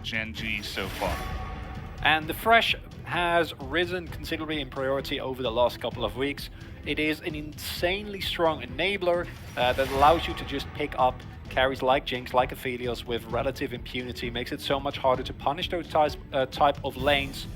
Gen.G so far. And the Fresh has risen considerably in priority over the last couple of weeks. It is an insanely strong enabler that allows you to just pick up carries like Jinx, like Aphelios with relative impunity, makes it so much harder to punish those type of lanes.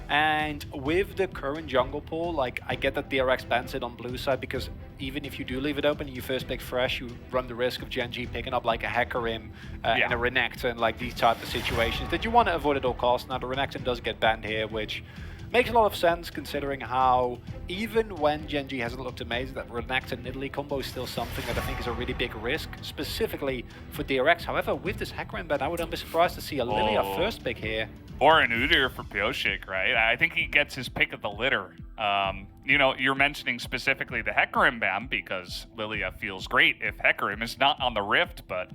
And with the current jungle pool, like, I get that DRX bans it on blue side, because even if you do leave it open and you first pick Fresh, you run the risk of Gen.G picking up like a Hecarim and a Renekton, and like these type of situations that you want to avoid at all costs. Now the Renekton does get banned here, which makes a lot of sense considering how, even when Gen.G hasn't looked amazing, that Renekton Nidalee combo is still something that I think is a really big risk, specifically for DRX. However, with this Hecarim ban, I wouldn't be surprised to see a Lilia first pick here. Or an Udyr for Pioshik, right? I think he gets his pick of the litter. You know, you're mentioning specifically the Hecarim ban because Lilia feels great if Hecarim is not on the Rift, but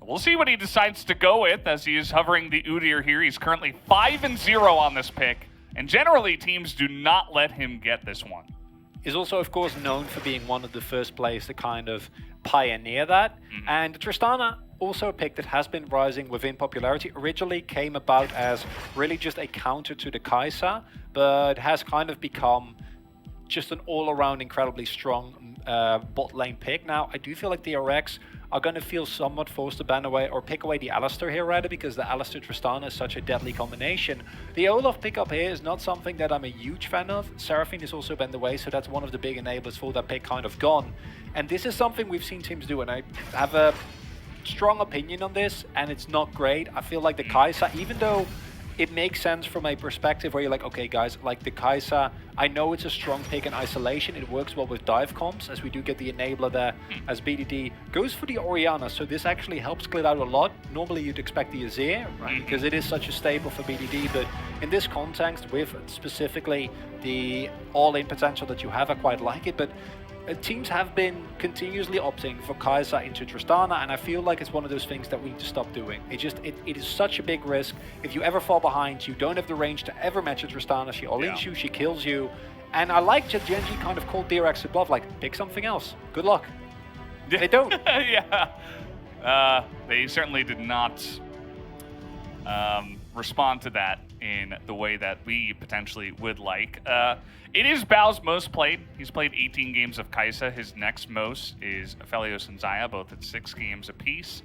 we'll see what he decides to go with as he is hovering the Udyr here. He's currently 5-0 on this pick, and generally teams do not let him get this one. He's also, of course, known for being one of the first players to kind of pioneer that. And Tristana, also a pick that has been rising within popularity, originally came about as really just a counter to the Kai'Sa, but has kind of become just an all-around incredibly strong bot lane pick. Now, I do feel like the DRX are going to feel somewhat forced to ban away or pick away the Alistar here, rather, because the Alistar Tristana is such a deadly combination. The Olaf pickup here is not something that I'm a huge fan of. Seraphine is also banned away, so that's one of the big enablers for that pick kind of gone. And this is something we've seen teams do, and I have a strong opinion on this, and it's not great. I feel like the Kai'Sa, even though it makes sense from a perspective where you're like, okay guys, like the Kai'Sa, I know it's a strong pick in isolation, it works well with dive comps, as we do get the enabler there, as BDD goes for the Orianna, so this actually helps clear out a lot. Normally you'd expect the Azir, right, because it is such a staple for BDD, but in this context, with specifically the all-in potential that you have, I quite like it, but teams have been continuously opting for Kai'Sa into Tristana, and I feel like it's one of those things that we need to stop doing. It is such a big risk. If you ever fall behind, you don't have the range to ever match a Tristana. She all-ins you, she kills you. And I like that Gen.G kind of called DRX above, like, pick something else. Good luck. They don't. They certainly did not respond to that in the way that we potentially would like. It is Bao's most played. He's played 18 games of Kai'Sa. His next most is Aphelios and Xayah, both at 6 games apiece.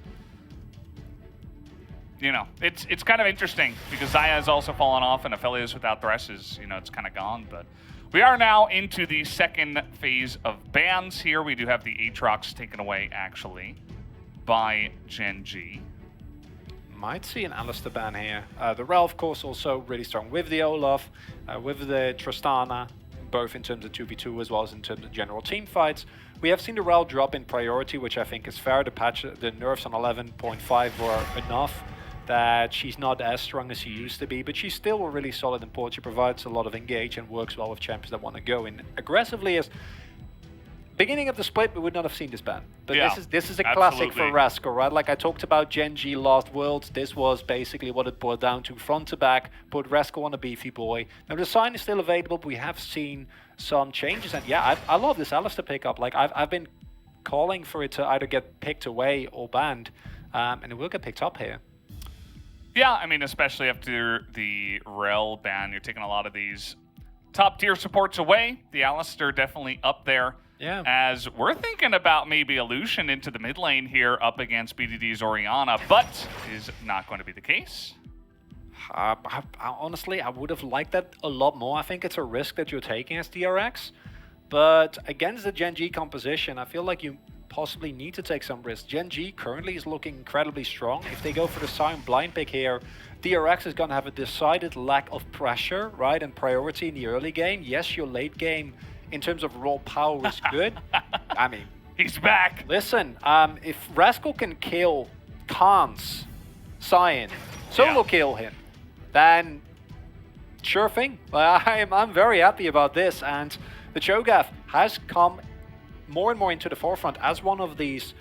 You know, it's kind of interesting because Xayah has also fallen off, and Aphelios without Thresh is, you know, it's kind of gone. But we are now into the second phase of bans here. We do have the Aatrox taken away, actually, by Gen.G. Might see an Alistar ban here. The Rel, of course, also really strong with the Olaf, with the Tristana, both in terms of 2v2 as well as in terms of general team fights. We have seen the Rel drop in priority, which I think is fair. The nerfs on 11.5 were enough that she's not as strong as she used to be, but she's still a really solid import. She provides a lot of engage and works well with champions that want to go in aggressively. As beginning of the split, we would not have seen this ban. But this is a classic for Rascal, right? Like I talked about Gen.G last Worlds, this was basically what it boiled down to, front to back, put Rascal on a beefy boy. Now the sign is still available, but we have seen some changes, and yeah, I love this Alistar pickup. Like I've been calling for it to either get picked away or banned, and it will get picked up here. Yeah, I mean, especially after the Rel ban, you're taking a lot of these top tier supports away. The Alistar definitely up there. Yeah. As we're thinking about maybe Illusion into the mid lane here up against BDD's Orianna, but is not going to be the case. Honestly, I would have liked that a lot more. I think it's a risk that you're taking as DRX, but against the Gen.G composition, I feel like you possibly need to take some risks. Gen.G currently is looking incredibly strong. If they go for the Sion blind pick here, DRX is going to have a decided lack of pressure, right, and priority in the early game. Yes, your late game in terms of raw power is good. I mean, he's back. Listen, if Rascal can kill Khans, Sion, solo kill him, then sure thing. I'm very happy about this, and the Cho'Gath has come more and more into the forefront as one of these,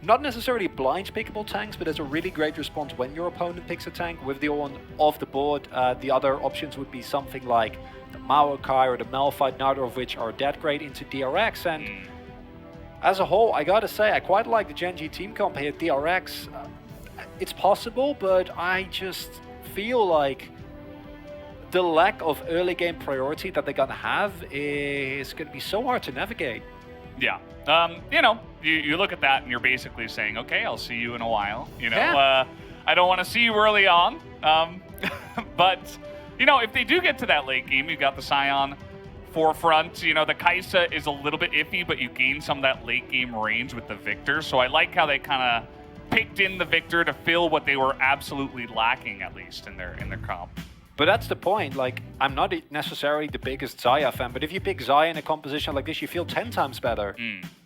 not necessarily blind pickable tanks, but as a really great response when your opponent picks a tank with the on off the board. The other options would be something like the Maokai or the Malphite, neither of which are that great into DRX. And as a whole, I gotta say, I quite like the Gen.G team comp here. DRX, it's possible, but I just feel like the lack of early game priority that they're gonna have is gonna be so hard to navigate. Yeah. You know, you look at that and you're basically saying, okay, I'll see you in a while. You know, Yeah. I don't want to see you early on. But, you know, if they do get to that late game, you've got the Scion forefront. You know, the Kai'Sa is a little bit iffy, but you gain some of that late game range with the Victor. So I like how they kind of picked in the Victor to fill what they were absolutely lacking, at least in their comp. But that's the point. Like, I'm not necessarily the biggest Xayah fan, but if you pick Xayah in a composition like this, you feel 10 times better,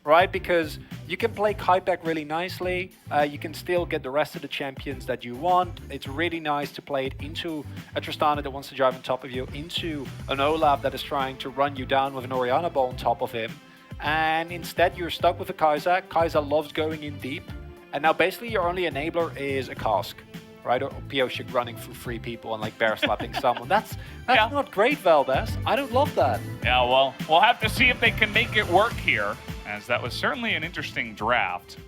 right? Because you can play Kai'Bek really nicely. You can still get the rest of the champions that you want. It's really nice to play it into a Tristana that wants to drive on top of you, into an Olaf that is trying to run you down with an Orianna ball on top of him. And instead, you're stuck with a Kai'Sa. Kai'Sa loves going in deep. And now basically your only enabler is a Cask. Right, or Pioshik running through 3 people and like bear slapping someone. That's not great, Valdez. I don't love that. Yeah, well, we'll have to see if they can make it work here, as that was certainly an interesting draft.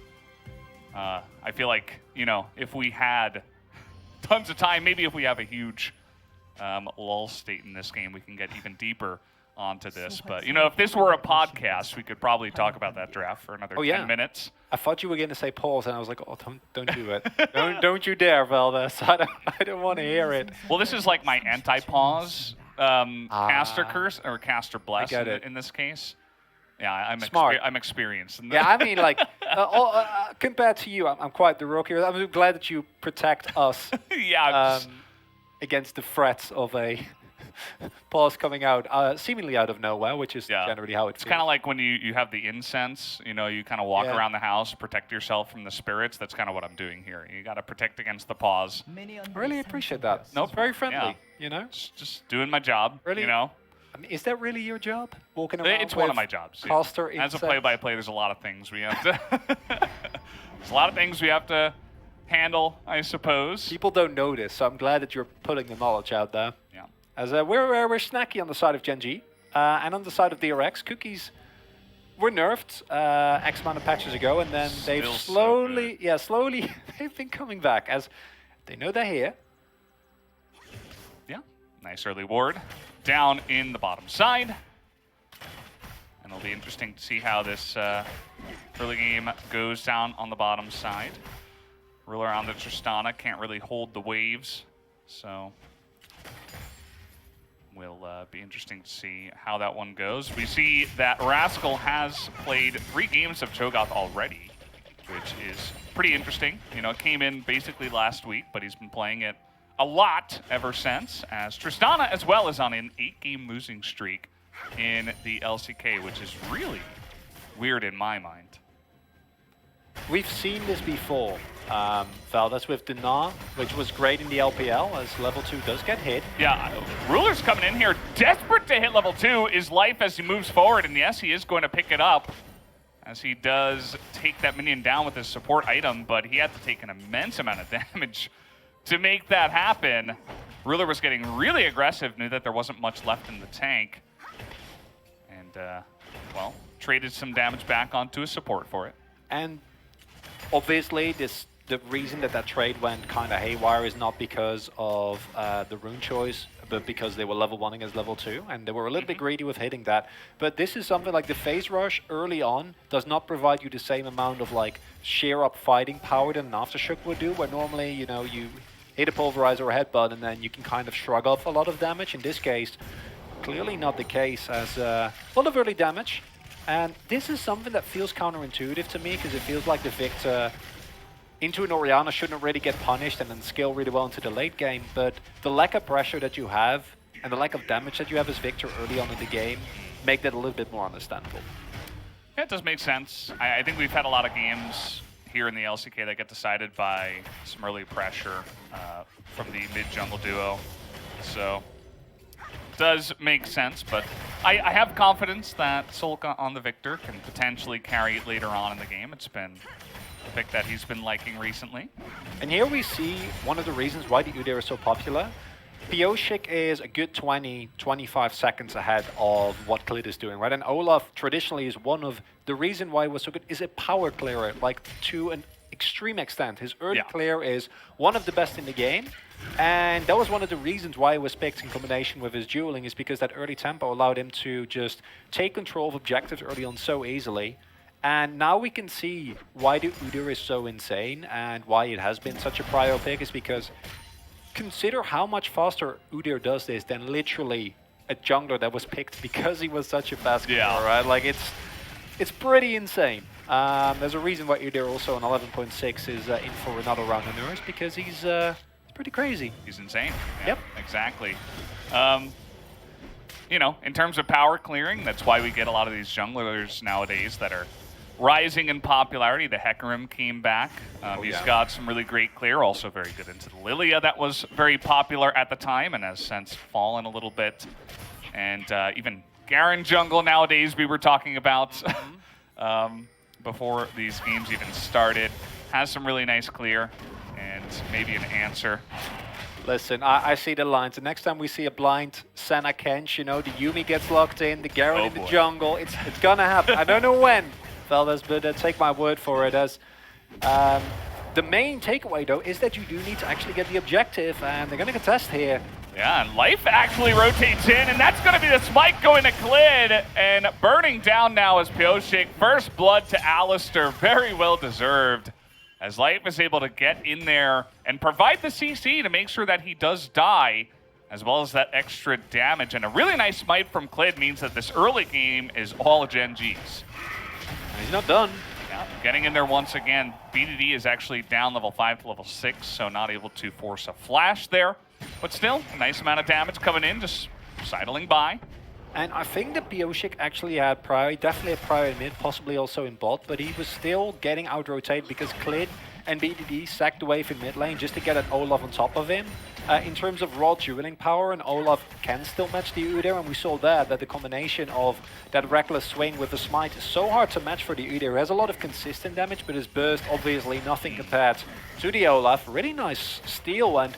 I feel like, you know, if we had tons of time, maybe if we have a huge lull state in this game, we can get even deeper onto this. But, you know, if this were a podcast, we could probably talk about that draft for another 10 minutes. I thought you were going to say pause, and I was like, oh, don't do it. don't you dare, Valdez. I don't want to hear it. Well, this is like my anti-pause caster curse, or caster bless in this case. Yeah, I'm experienced in that. Yeah, I mean, like, compared to you, I'm quite the rookie. I'm glad that you protect us against the threats of a pause coming out seemingly out of nowhere, which is generally how it feels. It's kind of like when you have the incense, you know, you kind of walk around the house, protect yourself from the spirits. That's kind of what I'm doing here. You got to protect against the pause. I really appreciate that. No, it's very friendly, you know? Just doing my job, really? You know? I mean, is that really your job? Walking around It's one of my jobs. Caster As a play-by-play, there's a lot of things we have to... there's a lot of things we have to handle, I suppose. People don't notice, so I'm glad that you're putting the knowledge out there. Yeah. As we're snacky on the side of Gen.G, and on the side of DRX, cookies were nerfed X amount of patches ago, and then they've slowly, they've been coming back as they know they're here. Yeah, nice early ward down in the bottom side, and it'll be interesting to see how this early game goes down on the bottom side. Ruler on the Tristana can't really hold the waves, so. Will be interesting to see how that one goes. We see that Rascal has played 3 games of Cho'Gath already, which is pretty interesting. You know, it came in basically last week, but he's been playing it a lot ever since, as Tristana as well is on an 8-game losing streak in the LCK, which is really weird in my mind. We've seen this before, Valdez, with Dinar, which was great in the LPL, as level 2 does get hit. Yeah, Ruler's coming in here, desperate to hit level 2, is life as he moves forward, and yes, he is going to pick it up, as he does take that minion down with his support item, but he had to take an immense amount of damage to make that happen. Ruler was getting really aggressive, knew that there wasn't much left in the tank, and, well, traded some damage back onto his support for it. And obviously, the reason that trade went kind of haywire is not because of the rune choice, but because they were level 1 against level 2, and they were a little bit greedy with hitting that. But this is something like the phase rush early on does not provide you the same amount of like sheer up fighting power that an aftershock would do, where normally, you know, you hit a pulverizer or a headbutt and then you can kind of shrug off a lot of damage. In this case, clearly not the case, as a lot of early damage. And this is something that feels counterintuitive to me, because it feels like the Victor into an Orianna shouldn't really get punished and then scale really well into the late game, but the lack of pressure that you have and the lack of damage that you have as Victor early on in the game make that a little bit more understandable. Yeah, it does make sense. I think we've had a lot of games here in the LCK that get decided by some early pressure from the mid-jungle duo, so does make sense, but I have confidence that Solka on the Victor can potentially carry it later on in the game. It's been a pick that he's been liking recently. And here we see one of the reasons why the Udyr is so popular. Pioshik is a good 20-25 seconds ahead of what Klit is doing, right? And Olaf traditionally is one of the reason why it was so good is a power clearer, like to an extreme extent. His early clear is one of the best in the game. And that was one of the reasons why he was picked in combination with his dueling, is because that early tempo allowed him to just take control of objectives early on so easily. And now we can see why the Udyr is so insane and why it has been such a prio pick, is because consider how much faster Udyr does this than literally a jungler that was picked because he was such a fast killer, right? Like, it's pretty insane. There's a reason why Udyr also on 11.6 is in for another round of nerfs, because he's pretty crazy. He's insane. Yeah, yep. Exactly. You know, in terms of power clearing, that's why we get a lot of these junglers nowadays that are rising in popularity. The Hecarim came back. He's got some really great clear, also very good into the Lilia that was very popular at the time and has since fallen a little bit. And even Garen jungle nowadays we were talking about before these games even started. Has some really nice clear and maybe an answer. Listen, I see the lines. The next time we see a blind Senna Kench, you know, the Yuumi gets locked in, the Garen in the jungle, it's gonna happen. I don't know when, fellas, but take my word for it. As the main takeaway, though, is that you do need to actually get the objective, and they're gonna contest here. Yeah, and Life actually rotates in, and that's going to be the smite going to Klid, and burning down now as Pyosik. First blood to Alistair, very well deserved, as Life is able to get in there and provide the CC to make sure that he does die, as well as that extra damage. And a really nice smite from Klid means that this early game is all Gen.G's. He's not done. Yeah, getting in there once again. BDD is actually down level 5 to level 6, so not able to force a flash there. But still, a nice amount of damage coming in, just sidling by. And I think that Pyosik actually had priority, definitely had priority in mid, possibly also in bot, but he was still getting out-rotated because Klid and BDD sacked the wave in mid lane just to get an Olaf on top of him. In terms of raw dueling power, and Olaf can still match the Udyr, and we saw that the combination of that reckless swing with the smite is so hard to match for the Udyr. He has a lot of consistent damage, but his burst, obviously nothing compared to the Olaf. Really nice steal, and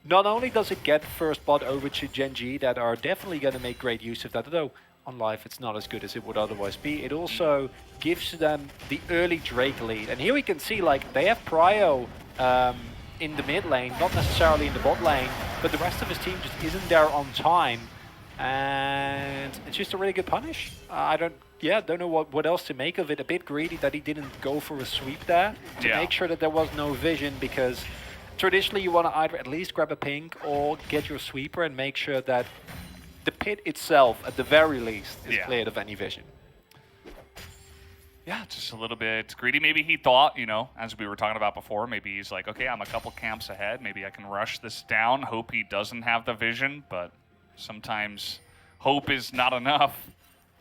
not only does it get first bot over to Gen.G that are definitely going to make great use of that, though on live it's not as good as it would otherwise be, it also gives them the early Drake lead. And here we can see, like, they have prio in the mid lane, not necessarily in the bot lane, but the rest of his team just isn't there on time. And it's just a really good punish. I don't know what else to make of it. A bit greedy that he didn't go for a sweep there to make sure that there was no vision, because traditionally you want to either at least grab a pink or get your sweeper and make sure that the pit itself, at the very least, is cleared of any vision. Yeah, just a little bit greedy. Maybe he thought, you know, as we were talking about before, maybe he's like, okay, I'm a couple camps ahead. Maybe I can rush this down. Hope he doesn't have the vision, but sometimes hope is not enough.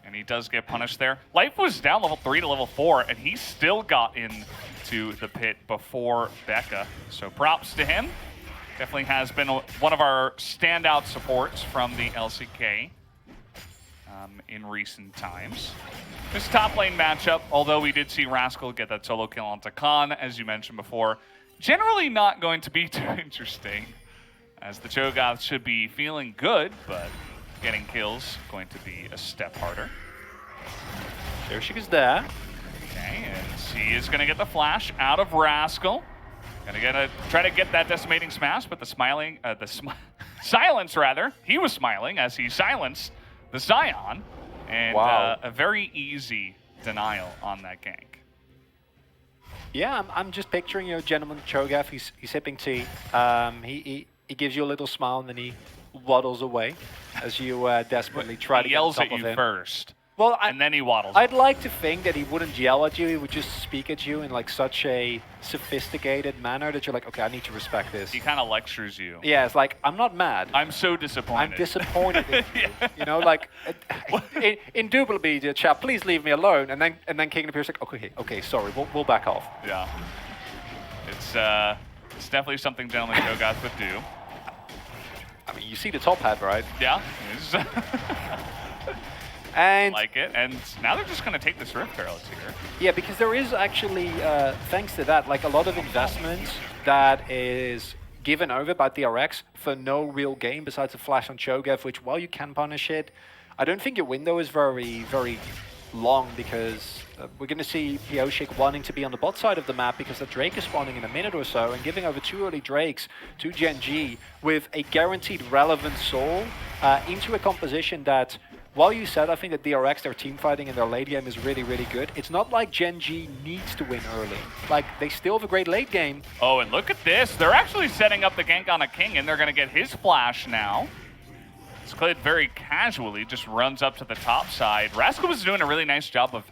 And he does get punished there. Life was down level 3 to level 4, and he still got into the pit before Becca. So props to him. Definitely has been one of our standout supports from the LCK in recent times. This top lane matchup, although we did see Rascal get that solo kill onto Khan, as you mentioned before, generally not going to be too interesting, as the Cho'Gath should be feeling good, but getting kills going to be a step harder. There she is there. Okay, and she is going to get the flash out of Rascal. Gonna try to get that decimating smash, but silence rather. He was smiling as he silenced the Sion, and a very easy denial on that gank. Yeah, I'm just picturing, you know, Gentleman Cho'Gath. He's sipping tea. He gives you a little smile and then he waddles away as you desperately try to get on top of him. He yells at you first. Well, and then he waddles. I'd like to think that he wouldn't yell at you. He would just speak at you in like such a sophisticated manner that you're like, okay, I need to respect this. He kind of lectures you. Yeah, it's like, I'm not mad. I'm so disappointed. I'm disappointed in you. You know, like, indubitably, dear chap, please leave me alone. And then King appears like, okay, sorry, we'll back off. Yeah. It's definitely something Gentleman Cho'Gath would do. I mean, you see the top hat, right? Yeah. And like it, and now they're just going to take this Rift Herald here. Yeah, because there is actually, thanks to that, like a lot of investment that is given over by DRX for no real gain besides a flash on Cho'Gath, which while you can punish it, I don't think your window is very, very long, because we're going to see Pioshik wanting to be on the bot side of the map because the Drake is spawning in a minute or so, and giving over 2 early Drakes to Gen.G with a guaranteed relevant soul into a composition that, while you said I think that DRX, their team fighting and their late game is really, really good, it's not like Gen.G needs to win early. Like, they still have a great late game. Oh, and look at this. They're actually setting up the gank on a king, and they're going to get his flash now. Clid very casually just runs up to the top side. Rascal was doing a really nice job of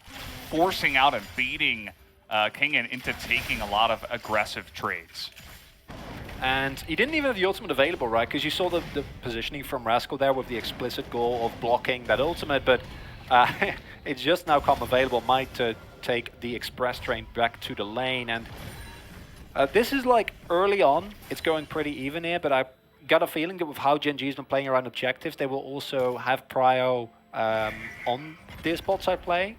forcing out and beating Kingen into taking a lot of aggressive trades. And he didn't even have the ultimate available, right? Because you saw the positioning from Rascal there with the explicit goal of blocking that ultimate, but it's just now come available. Might take the express train back to the lane. And this is like early on, it's going pretty even here, but I got a feeling that with how Gen.G's been playing around objectives, they will also have prio on this bot side play.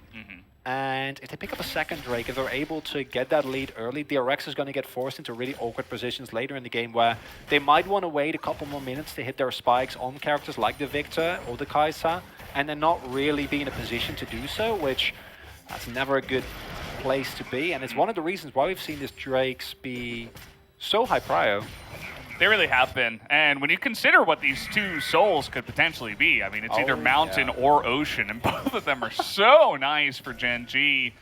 And if they pick up a second Drake, if they're able to get that lead early, DRX is going to get forced into really awkward positions later in the game where they might want to wait a couple more minutes to hit their spikes on characters like the Victor or the Kai'Sa, and then not really be in a position to do so, which that's never a good place to be. And it's one of the reasons why we've seen these Drakes be so high prio. They really have been. And when you consider what these two souls could potentially be, I mean, it's either mountain or ocean, and both of them are so nice for Gen.G,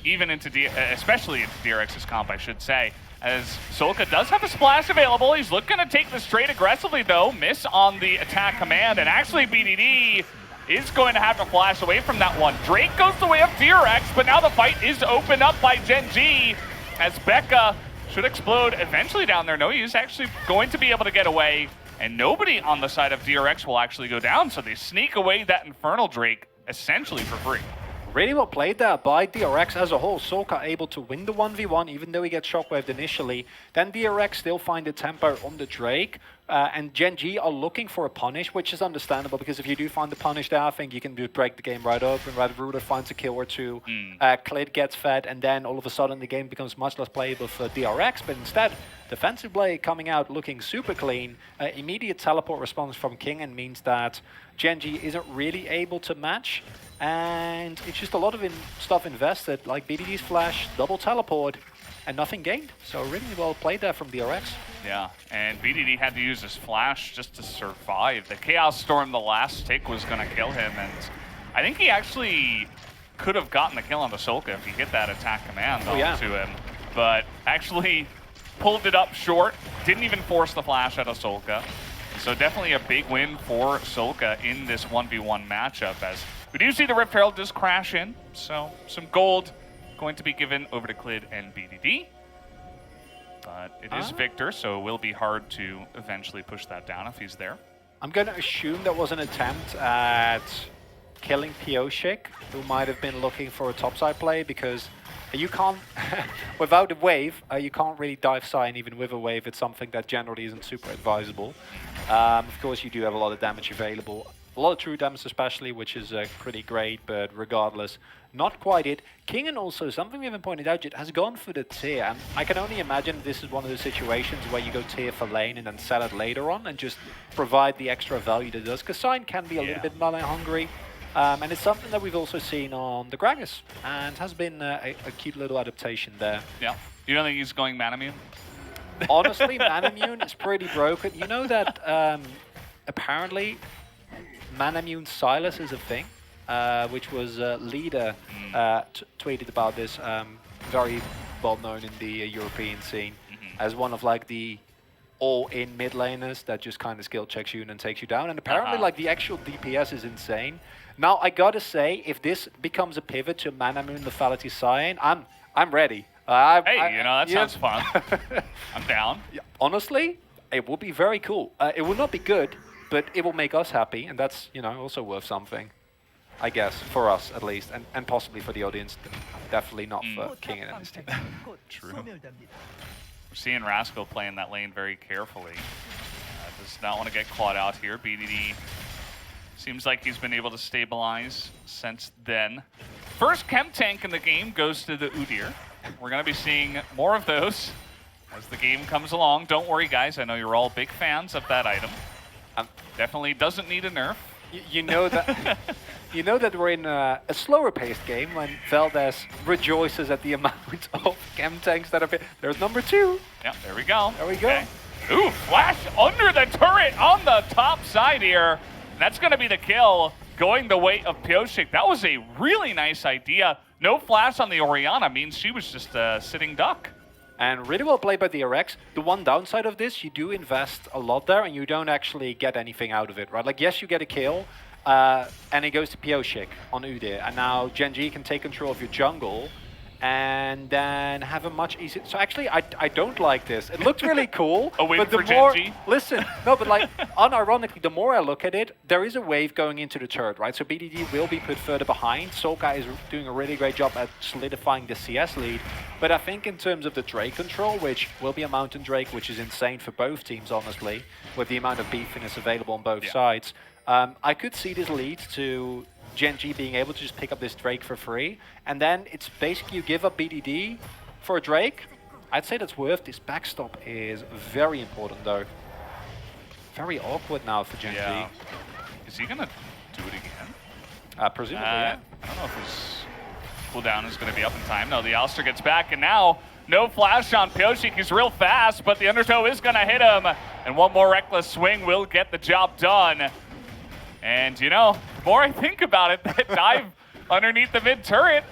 even into especially into DRX's comp, I should say. As Solka does have a splash available. He's looking to take this trade aggressively, though. Miss on the attack command, and actually BDD is going to have to flash away from that one. Drake goes the way of DRX, but now the fight is opened up by Gen.G as Becca should explode eventually down there. No, he's actually going to be able to get away, and nobody on the side of DRX will actually go down, so they sneak away that Infernal Drake essentially for free. Really well played there by DRX as a whole. Solka able to win the 1v1, even though he gets shockwaved initially. Then DRX still find the tempo on the Drake. And Gen.G are looking for a punish, which is understandable, because if you do find the punish there, I think you can break the game right open. Ruder finds a kill or two, Clid gets fed, and then all of a sudden the game becomes much less playable for DRX. But instead, defensive play coming out looking super clean. Immediate teleport response from Kingen means that Gen.G isn't really able to match. And it's just a lot of stuff invested, like BDD's flash, double teleport, and nothing gained. So really well played there from DRX. Yeah, and BDD had to use his flash just to survive. The Chaos Storm, the last tick, was going to kill him, and I think he actually could have gotten the kill on the Solka if he hit that attack command onto him. But actually pulled it up short, didn't even force the flash out of Solka. So definitely a big win for Solka in this 1v1 matchup, as we do see the Rift Herald just crash in. So some gold going to be given over to Clid and BDD. But it is Victor, so it will be hard to eventually push that down if he's there. I'm going to assume that was an attempt at killing Pioshik, who might have been looking for a topside play, because you can't, without a wave, you can't really dive side, and even with a wave, it's something that generally isn't super advisable. Of course, you do have a lot of damage available. A lot of true damage especially, which is pretty great, but regardless, not quite it. Kingen also, something we haven't pointed out yet, has gone for the tier. And I can only imagine this is one of those situations where you go tier for lane and then sell it later on and just provide the extra value that it does. Because Sign can be a little bit mana hungry. And it's something that we've also seen on the Gragas, and has been a cute little adaptation there. Yeah. You don't think he's going Manamune? Honestly, Manamune is pretty broken. You know that apparently Manamune Silas is a thing, which was Leader tweeted about this, very well known in the European scene, as one of like the all-in mid laners that just kind of skill checks you and then takes you down. And apparently like the actual DPS is insane. Now I gotta say, if this becomes a pivot to Manamune Lethality Cyan, I'm ready. Hey, you know, that sounds fun. I'm down. Yeah, honestly, it will be very cool. It will not be good, but it will make us happy, and that's, you know, also worth something, I guess, for us at least, and possibly for the audience. Definitely not for King and his team. True. We're seeing Rascal playing that lane very carefully. Does not want to get clawed out here. BDD seems like he's been able to stabilize since then. First chem tank in the game goes to the Udyr. We're going to be seeing more of those as the game comes along. Don't worry, guys. I know you're all big fans of that item. Definitely doesn't need a nerf. You know that You know that we're in a slower paced game when Valdez rejoices at the amount of chem tanks that are... There's number 2. Yeah, there we go. There we go. Okay. Ooh, flash under the turret on the top side here. That's going to be the kill going the way of Pioshik. That was a really nice idea. No flash on the Orianna means she was just a sitting duck. And really well played by DRX. The one downside of this, you do invest a lot there and you don't actually get anything out of it, right? Like, yes, you get a kill, and it goes to Pioshik on Udyr. And now Gen.G can take control of your jungle and then have a much easier... So actually, I don't like this. It looked really cool. A wave but the for more... Gen.G? Listen, no, but like, unironically, the more I look at it, there is a wave going into the turret, right? So BDD will be put further behind. Soulka is doing a really great job at solidifying the CS lead. But I think in terms of the Drake control, which will be a Mountain Drake, which is insane for both teams, honestly, with the amount of beefiness available on both sides, I could see this lead to Gen.G being able to just pick up this Drake for free, and then it's basically you give up BDD for a Drake. I'd say that's worth. This backstop is very important, though. Very awkward now for Gen.G. Yeah. Is he going to do it again? Presumably, yeah. I don't know if his cooldown is going to be up in time. No, the Alistair gets back, and now no flash on Pioshik. He's real fast, but the undertow is going to hit him, and one more reckless swing will get the job done. And, you know, the more I think about it, that dive underneath the mid turret,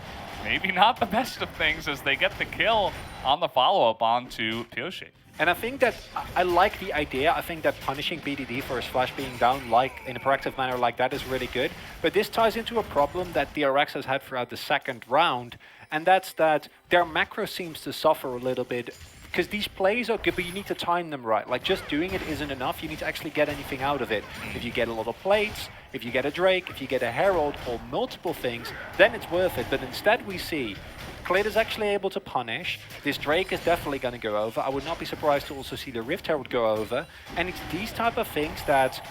maybe not the best of things as they get the kill on the follow-up onto Pioshik. And I think that I like the idea. I think that punishing BDD for his flash being down like in a proactive manner like that is really good. But this ties into a problem that DRX has had throughout the second round, and that's that their macro seems to suffer a little bit. Because these plays are good, but you need to time them right. Like, just doing it isn't enough. You need to actually get anything out of it. If you get a lot of plates, if you get a Drake, if you get a Herald, or multiple things, then it's worth it. But instead we see Klid is actually able to punish. This Drake is definitely going to go over. I would not be surprised to also see the Rift Herald go over. And it's these type of things that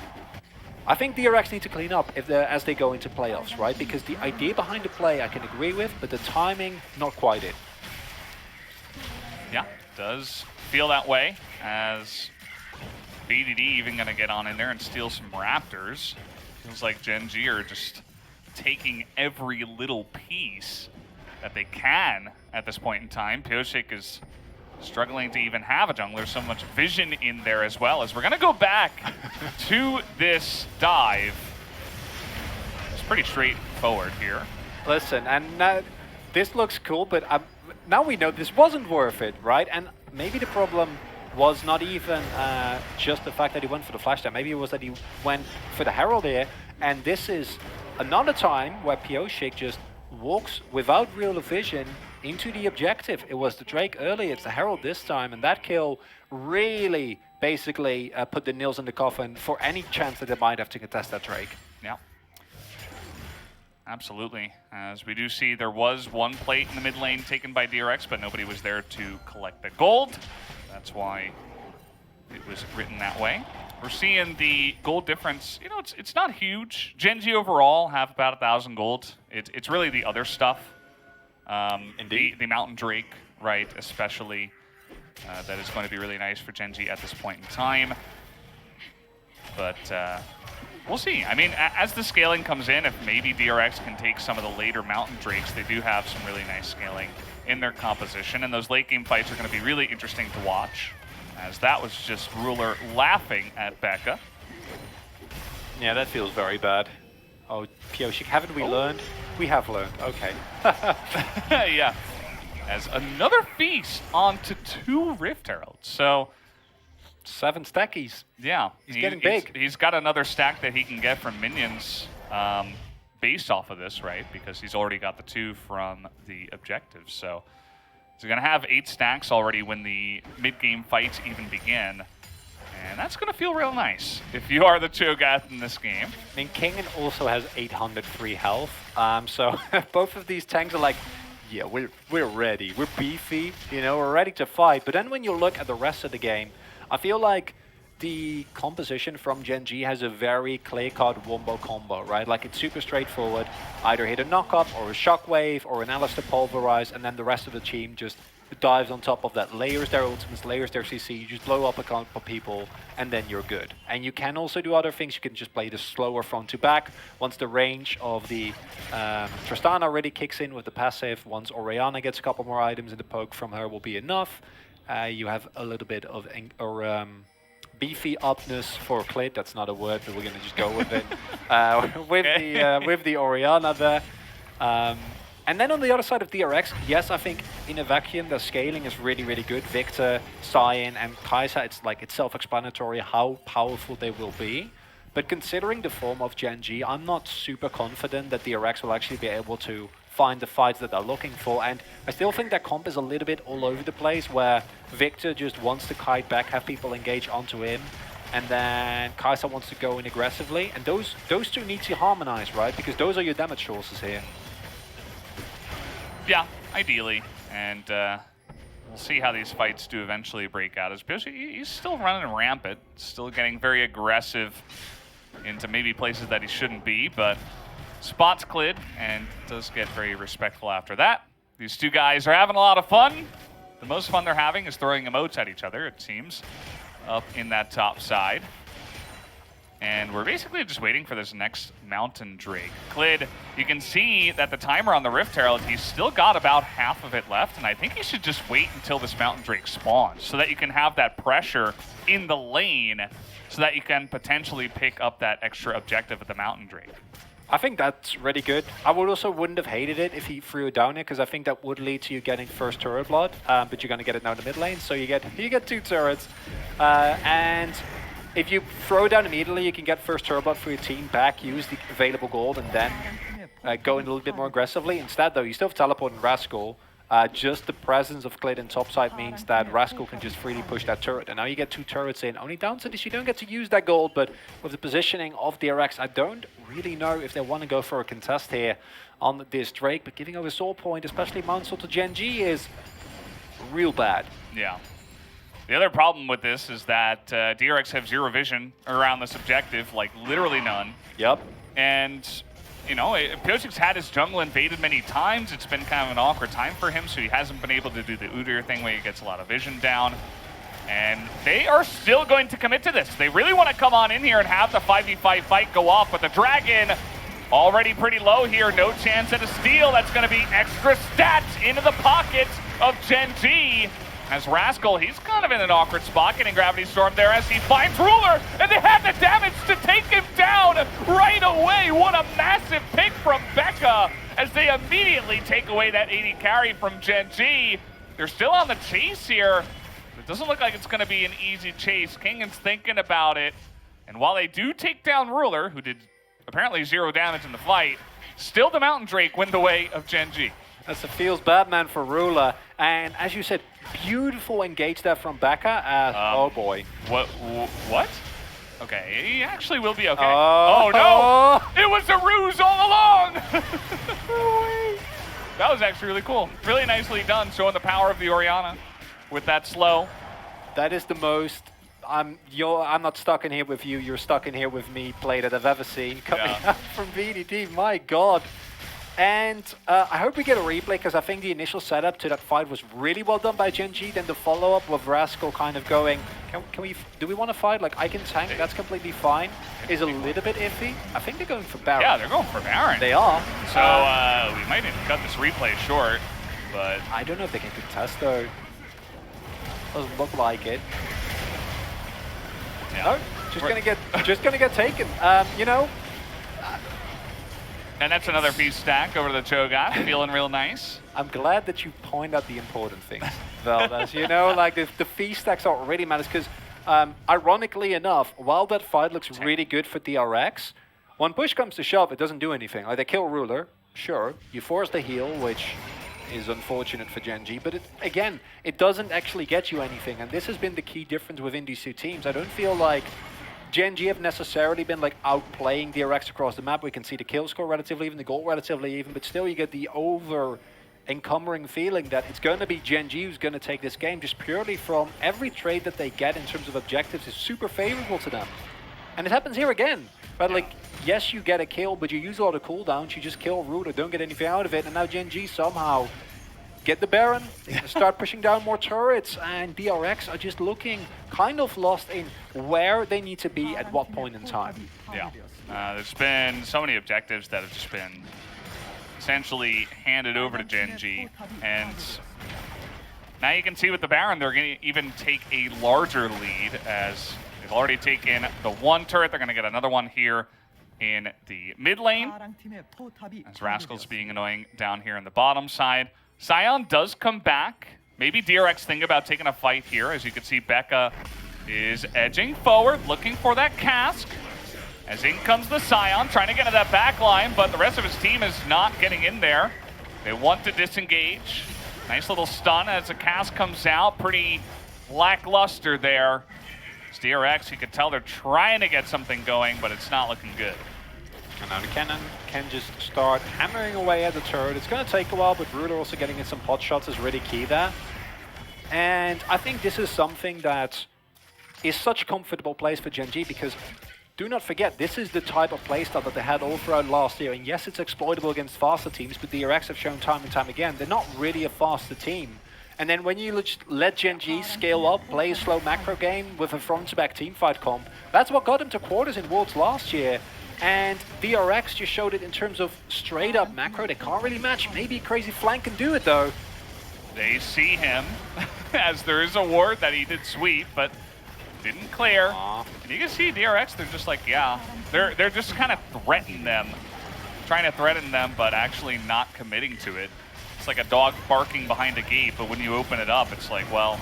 I think DRX need to clean up as they go into playoffs, right? Because the idea behind the play I can agree with, but the timing, not quite it. Yeah. Does feel that way, as BDD even going to get on in there and steal some Raptors. Feels like Gen.G are just taking every little piece that they can at this point in time. Pioshik is struggling to even have a jungler, so much vision in there as well. As we're going to go back to this dive. It's pretty straightforward here. Listen, and this looks cool, but now we know this wasn't worth it, right? And maybe the problem was not even just the fact that he went for the flash there. Maybe it was that he went for the Herald here. And this is another time where Pioshik just walks without real vision into the objective. It was the Drake earlier, it's the Herald this time. And that kill really basically put the nails in the coffin for any chance that they might have to contest that Drake. Yeah. Absolutely. As we do see, there was one plate in the mid lane taken by DRX, but nobody was there to collect the gold. That's why it was written that way. We're seeing the gold difference. You know, it's not huge. Gen.G overall have about 1,000 gold. It's really the other stuff. Indeed. The Mountain Drake, right, especially. That is going to be really nice for Gen.G at this point in time. But we'll see. I mean, as the scaling comes in, if maybe DRX can take some of the later Mountain Drakes, they do have some really nice scaling in their composition, and those late game fights are going to be really interesting to watch, as that was just Ruler laughing at Becca. Yeah, that feels very bad. Oh, Pioshik, haven't we learned? We have learned, okay. Yeah, as another feast onto 2 Rift Heralds, so 7 stackies. Yeah. He's getting big. He's got another stack that he can get from minions based off of this, right? Because he's already got the 2 from the objectives. So he's going to have 8 stacks already when the mid-game fights even begin. And that's going to feel real nice if you are the Cho'Gath in this game. I mean, Kingen also has 800 free health. So both of these tanks are like, yeah, we're ready. We're beefy, you know, we're ready to fight. But then when you look at the rest of the game, I feel like the composition from Gen.G has a very clear-cut wombo combo, right? Like, it's super straightforward. Either hit a knock-up or a shockwave or an Alistair pulverize, and then the rest of the team just dives on top of that, layers their ultimates, layers their CC, you just blow up a couple of people, and then you're good. And you can also do other things. You can just play the slower front to back. Once the range of the Tristana already kicks in with the passive, once Orianna gets a couple more items and the poke from her will be enough, you have a little bit of beefy upness for Clit. That's not a word, but we're going to just go with it. With the Orianna there. And then on the other side of DRX, yes, I think in a vacuum, the scaling is really, really good. Victor, Cyan, and Kai'Sa, it's self-explanatory how powerful they will be. But considering the form of Gen.G, I'm not super confident that DRX will actually be able to find the fights that they're looking for. And I still think that comp is a little bit all over the place, where Victor just wants to kite back, have people engage onto him, and then Kai'Sa wants to go in aggressively. And those two need to harmonize, right? Because those are your damage sources here. Yeah, ideally, and we'll see how these fights do eventually break out. As he's still running rampant, still getting very aggressive into maybe places that he shouldn't be, but spots Clid and does get very respectful after that. These two guys are having a lot of fun. The most fun they're having is throwing emotes at each other, it seems, up in that top side. And we're basically just waiting for this next Mountain Drake. Clid, you can see that the timer on the Rift Herald, he's still got about half of it left, and I think he should just wait until this Mountain Drake spawns so that you can have that pressure in the lane so that you can potentially pick up that extra objective at the Mountain Drake. I think that's really good. I wouldn't have hated it if he threw it down here, because I think that would lead to you getting first turret blood, but you're going to get it now in the mid lane, so you get 2 turrets. And if you throw it down immediately, you can get first turret blood for your team back, use the available gold, and then go in a little bit more aggressively. Instead, though, you still have teleport and Rascal. Just the presence of Clit in topside means that Rascal can just freely push that turret. And now you get 2 turrets in. Only downside is you don't get to use that gold, but with the positioning of DRX, I don't really know if they want to go for a contest here on this Drake, but giving over Soul Point, especially Mount Soul to Gen.G, is real bad. Yeah. The other problem with this is that DRX have zero vision around this objective, like literally none. Yep. And, you know, Piosik's had his jungle invaded many times. It's been kind of an awkward time for him, so he hasn't been able to do the Udyr thing where he gets a lot of vision down. And they are still going to commit to this. They really want to come on in here and have the 5v5 fight go off, but the Dragon already pretty low here. No chance at a steal. That's going to be extra stats into the pockets of Gen.G. As Rascal, he's kind of in an awkward spot, getting Gravity Storm there as he finds Ruler, and they have the damage to take him down right away. What a massive pick from Becca as they immediately take away that 80 carry from Gen.G. They're still on the chase here. It doesn't look like it's going to be an easy chase. Kingan's thinking about it, and while they do take down Ruler, who did apparently 0 damage in the fight, still the Mountain Drake win the way of Gen.G. That's a feels bad man for Ruler, and as you said, beautiful engage there from Becca. Oh boy. What? Okay, he actually will be okay. Oh no! It was a ruse all along! That was actually really cool. Really nicely done, showing the power of the Orianna with that slow. That is the most I'm not stuck in here with you, you're stuck in here with me play that I've ever seen coming out from VDT. My god. And I hope we get a replay, because I think the initial setup to that fight was really well done by Gen.G. Then the follow-up with Rascal kind of going, do we want to fight? Like, I can tank, that's completely fine. Is a little bit iffy. I think they're going for Baron. Yeah, they're going for Baron. They are. So we might need to cut this replay short, but I don't know if they can contest though. Doesn't look like it. Yeah. No, just gonna get taken. You know. And that's another piece stack over to the Cho'Gath, feeling real nice. I'm glad that you point out the important things, Valdez. You know, like the fee stacks are really matters, because ironically enough, while that fight looks really good for DRX, when push comes to shove, it doesn't do anything. Like, they kill Ruler, sure, you force the heal, which is unfortunate for Gen.G, but again, it doesn't actually get you anything, and this has been the key difference within these two teams. I don't feel like Gen.G have necessarily been like outplaying DRX across the map. We can see the kill score relatively even, the goal relatively even, but still you get the over-encumbering feeling that it's going to be Gen.G who's going to take this game, just purely from every trade that they get in terms of objectives is super favorable to them. And it happens here again. But like, yes, you get a kill, but you use a lot of cooldowns, you just kill Ruler, don't get anything out of it, and now Gen.G somehow get the Baron, they're going to start pushing down more turrets, and DRX are just looking kind of lost in where they need to be at what point in time. Yeah. There's been so many objectives that have just been essentially handed over to Gen.G, and now you can see with the Baron, they're going to even take a larger lead as they've already taken the one turret. They're going to get another one here in the mid lane, as Rascal's being annoying down here in the bottom side. Sion does come back. Maybe DRX think about taking a fight here. As you can see, Becca is edging forward, looking for that cask. As in comes the Sion, trying to get into that back line, but the rest of his team is not getting in there. They want to disengage. Nice little stun as the cask comes out. Pretty lackluster there. It's DRX, you can tell they're trying to get something going, but it's not looking good. And now the cannon can just start hammering away at the turret. It's going to take a while, but Ruler also getting in some pot shots is really key there. And I think this is something that is such a comfortable place for Gen.G, because do not forget, this is the type of playstyle that they had all throughout last year. And yes, it's exploitable against faster teams, but DRX have shown time and time again, they're not really a faster team. And then when you let Gen.G scale up, play a slow macro game with a front-to-back teamfight comp, that's what got them to quarters in Worlds last year. And DRX just showed it in terms of straight-up macro. They can't really match. Maybe Crazy Flank can do it, though. They see him, as there is a ward that he did sweep, but didn't clear. And you can see DRX, they're just like, yeah. They're just kind of threatening them, trying to threaten them, but actually not committing to it. It's like a dog barking behind a gate, but when you open it up, it's like, well,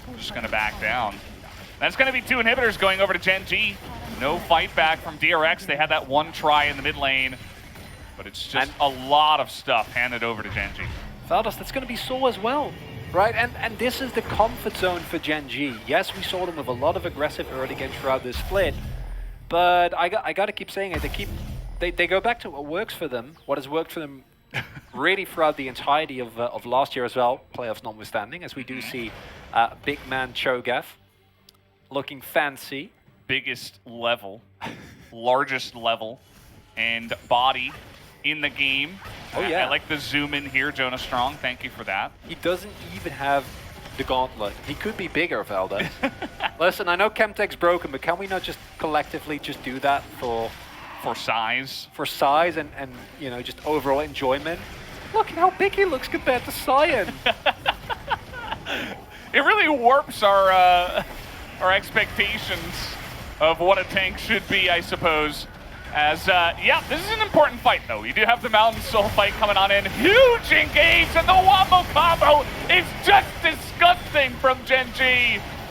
I'm just going to back down. That's going to be 2 inhibitors going over to Gen.G. No fight back from DRX. They had that one try in the mid lane, but it's just a lot of stuff handed over to Gen.G. Valdos, that's going to be Soul as well, right? And this is the comfort zone for Gen.G. Yes, we saw them with a lot of aggressive early games throughout this split, but I got to keep saying it. They go back to what works for them, what has worked for them really throughout the entirety of last year as well, playoffs notwithstanding, as we do see big man Cho'Gath looking fancy. Biggest level, largest level, and body in the game. Oh yeah. I like the zoom in here, Jonah Strong. Thank you for that. He doesn't even have the gauntlet. He could be bigger, Valdes. Listen, I know Chemtech's broken, but can we not just collectively just do that for size? For size and you know, just overall enjoyment. Look at how big he looks compared to Sion. It really warps our expectations of what a tank should be, I suppose. As, yeah, this is an important fight, though. You do have the Mountain Soul fight coming on in. Huge engage, and the Wombo combo is just disgusting from Gen.G.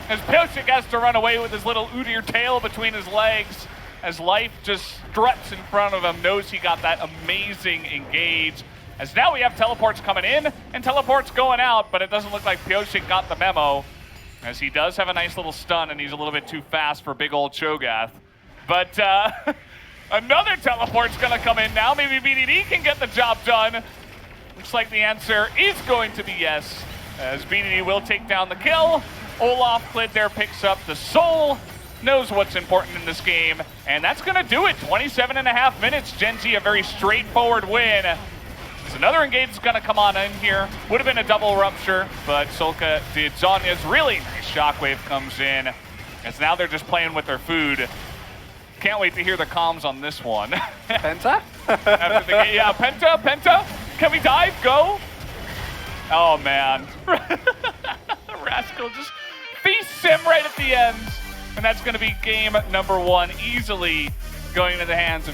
As Pioshik has to run away with his little Udyr tail between his legs, as Life just struts in front of him, knows he got that amazing engage. As now we have teleports coming in, and teleports going out, but it doesn't look like Pioshik got the memo, as he does have a nice little stun, and he's a little bit too fast for big old Cho'Gath. But, another teleport's gonna come in now. Maybe BDD can get the job done. Looks like the answer is going to be yes, as BDD will take down the kill. Olaf Klid there picks up the soul, knows what's important in this game, and that's gonna do it. 27.5 minutes. Gen.G a very straightforward win. There's another engage is gonna come on in here. Would have been a double rupture, but Solka did Zonya's really nice shockwave comes in, as now they're just playing with their food. Can't wait to hear the comms on this one. Penta? After the game, yeah, Penta? Can we dive? Go? Oh, man. Rascal just feasts him right at the end. And that's going to be game number 1, easily going into the hands of